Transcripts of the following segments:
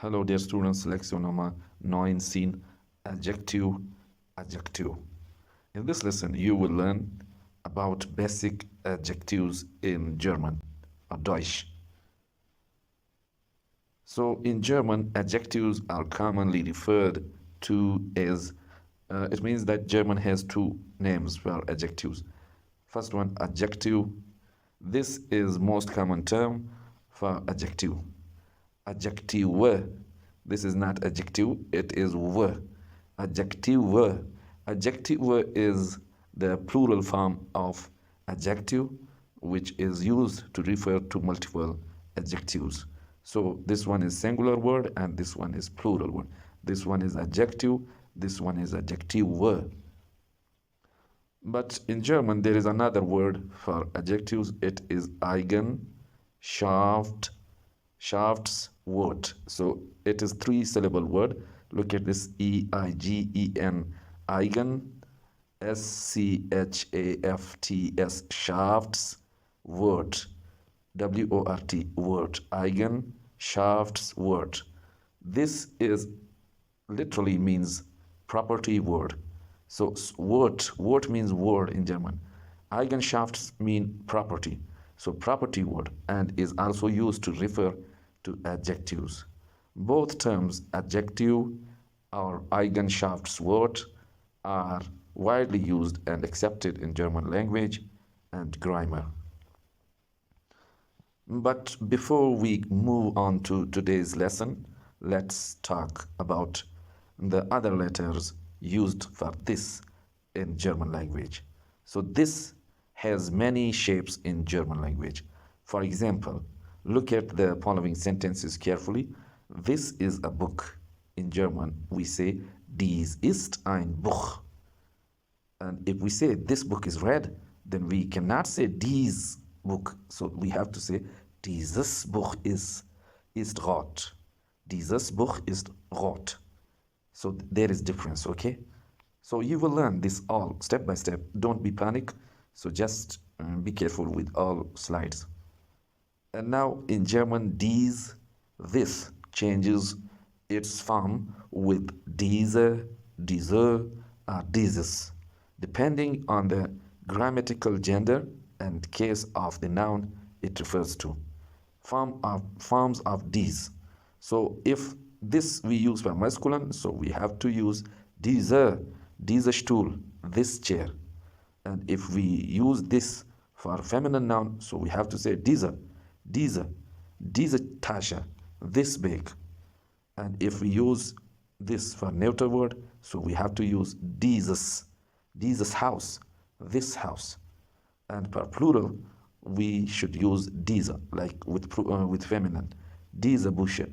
Hello, dear students. Lektion Nummer 19, Adjective, Adjective. In this lesson, you will learn about basic adjectives in German, or Deutsch. So, in German, adjectives are commonly referred to as, it means that German has two names for adjectives. First one, adjective. This is most common term for adjective. Adjective. This is not adjective, it is w. Adjective. Adjective is the plural form of adjective, which is used to refer to multiple adjectives. So this one is singular word and this one is plural word. This one is adjective, this one is adjective. But in German, there is another word for adjectives. It is Eigenschaft, Schaftswort. So it is three-syllable word. Look at this: E-I-G-E-N, Eigen, S-C-H-A-F-T-S, Schaftswort, W-O-R-T, word, Eigenschaftswort. This is literally means property word. So word means word in German. Eigenschafts mean property. So property word, and is also used to refer to adjectives. Both terms, adjective or Eigenschaftswort, are widely used and accepted in German language and grammar. But before we move on to today's lesson, let's talk about the other letters used for this in German language. So this has many shapes in German language. For example, look at the following sentences carefully. This is a book. In German, we say, dies ist ein Buch. And if we say this book is red, then we cannot say dies book. So we have to say, dieses Buch ist rot. Dieses Buch ist rot. So there is difference, okay? So you will learn this all step by step. Don't be panic. So just be careful with all slides. And now in German, this changes its form with diese, or dieses, depending on the grammatical gender and case of the noun it refers to. Forms of dies. So if this we use for masculine, so we have to use dieser Stuhl, this chair. And if we use this for feminine noun, so we have to say diese Tasche, this bag. And if we use this for neuter word, so we have to use dieses Haus, this house. And for plural, we should use diese, like with feminine, diese Bücher.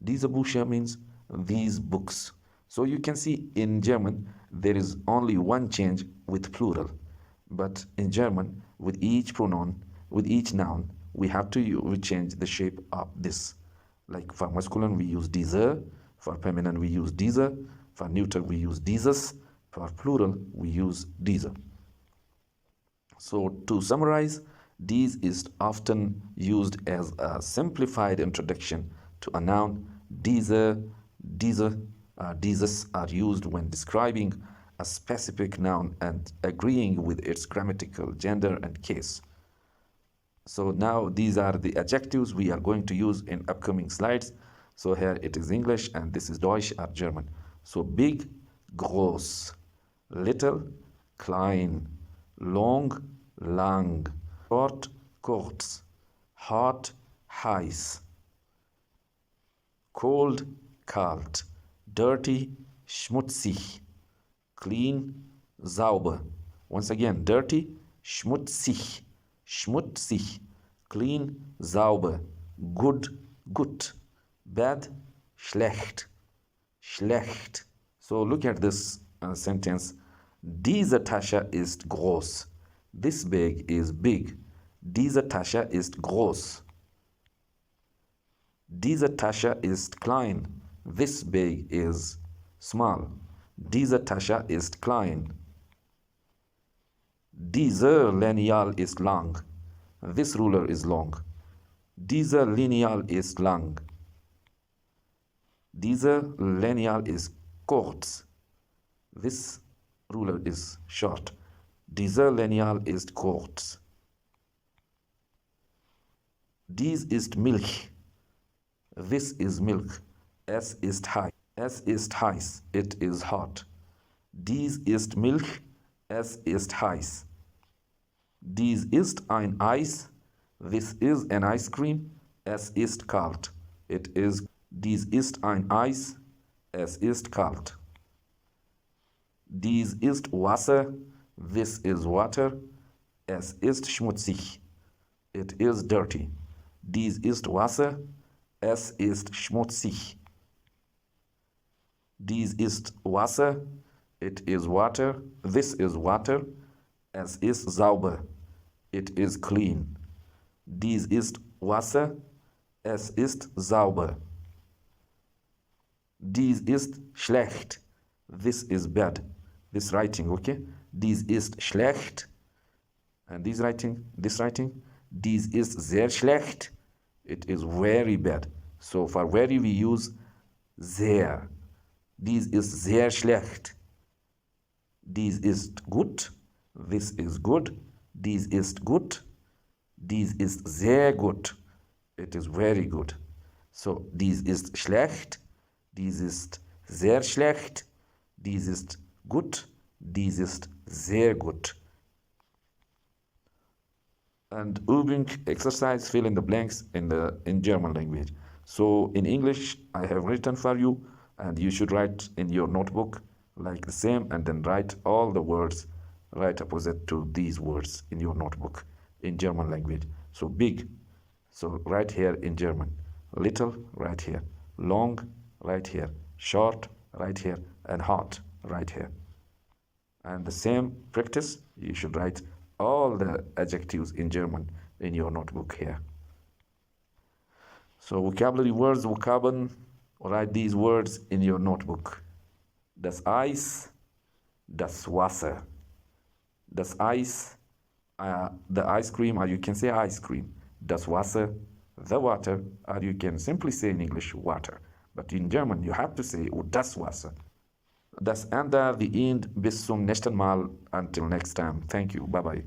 Diese Bücher means these books. So you can see in German, there is only one change with plural. But in German, with each pronoun, with each noun, we have to change the shape of this. Like for masculine, we use diese. For feminine, we use diese. For neuter, we use dieses. For plural, we use diese. So to summarize, dies is often used as a simplified introduction to a noun. Dieses are used when describing a specific noun and agreeing with its grammatical gender and case. So now these are the adjectives we are going to use in upcoming slides. So here it is English and this is Deutsch or German. So big, groß, little, klein, long, lang, short, kurz, hot, heiß, cold, kalt, dirty, schmutzig, clean, sauber. Once again, dirty, schmutzig, clean, sauber, good, gut, bad, schlecht. So look at this sentence. Diese Tasche ist groß. This bag is big. Diese Tasche ist groß. Diese Tasche ist klein. This bag is small. Diese Tasche ist klein. Dieser Lineal ist lang. This ruler is long. Dieser Lineal ist lang. Dieser Lineal ist kurz. This ruler is short. Dieser Lineal ist kurz. Dies ist Milch. This is milk. Es ist heiß. Es ist heiß. It is hot. Dies ist Milch. Es ist heiß. Dies ist ein Eis. This is an ice cream. Es ist kalt. It is. Dies ist ein Eis. Es ist kalt. Dies ist Wasser. This is water. Es ist schmutzig. It is dirty. Dies ist Wasser. Es ist schmutzig. Dies ist Wasser. It is water. This is water. Es ist sauber. It is clean. Dies ist Wasser. Es ist sauber. Dies ist schlecht. This is bad. This writing, okay? Dies ist schlecht. And this writing. Dies ist sehr schlecht. It is very bad. So for very we use sehr. Dies ist sehr schlecht. Dies ist gut. This is good. Dies ist gut. Dies ist sehr gut. It is very good. So dies ist schlecht. Dies ist sehr schlecht. Dies ist gut. Dies ist sehr gut. And Übung exercise, fill in the blanks in German language. So in English I have written for you, and you should write in your notebook like the same, and then write all the words right opposite to these words in your notebook in German language. So big, so right here in German. Little, right here. Long, right here. Short, right here. And hot, right here. And the same practice, you should write all the adjectives in German in your notebook here. So vocabulary words, Vokabeln, write these words in your notebook. Das Eis, das Wasser. Das Eis, the ice cream, or you can say ice cream. Das Wasser, the water, or you can simply say in English water. But in German you have to say das Wasser. Das Ende, the end. Bis zum nächsten Mal. Until next time. Thank you. Bye bye.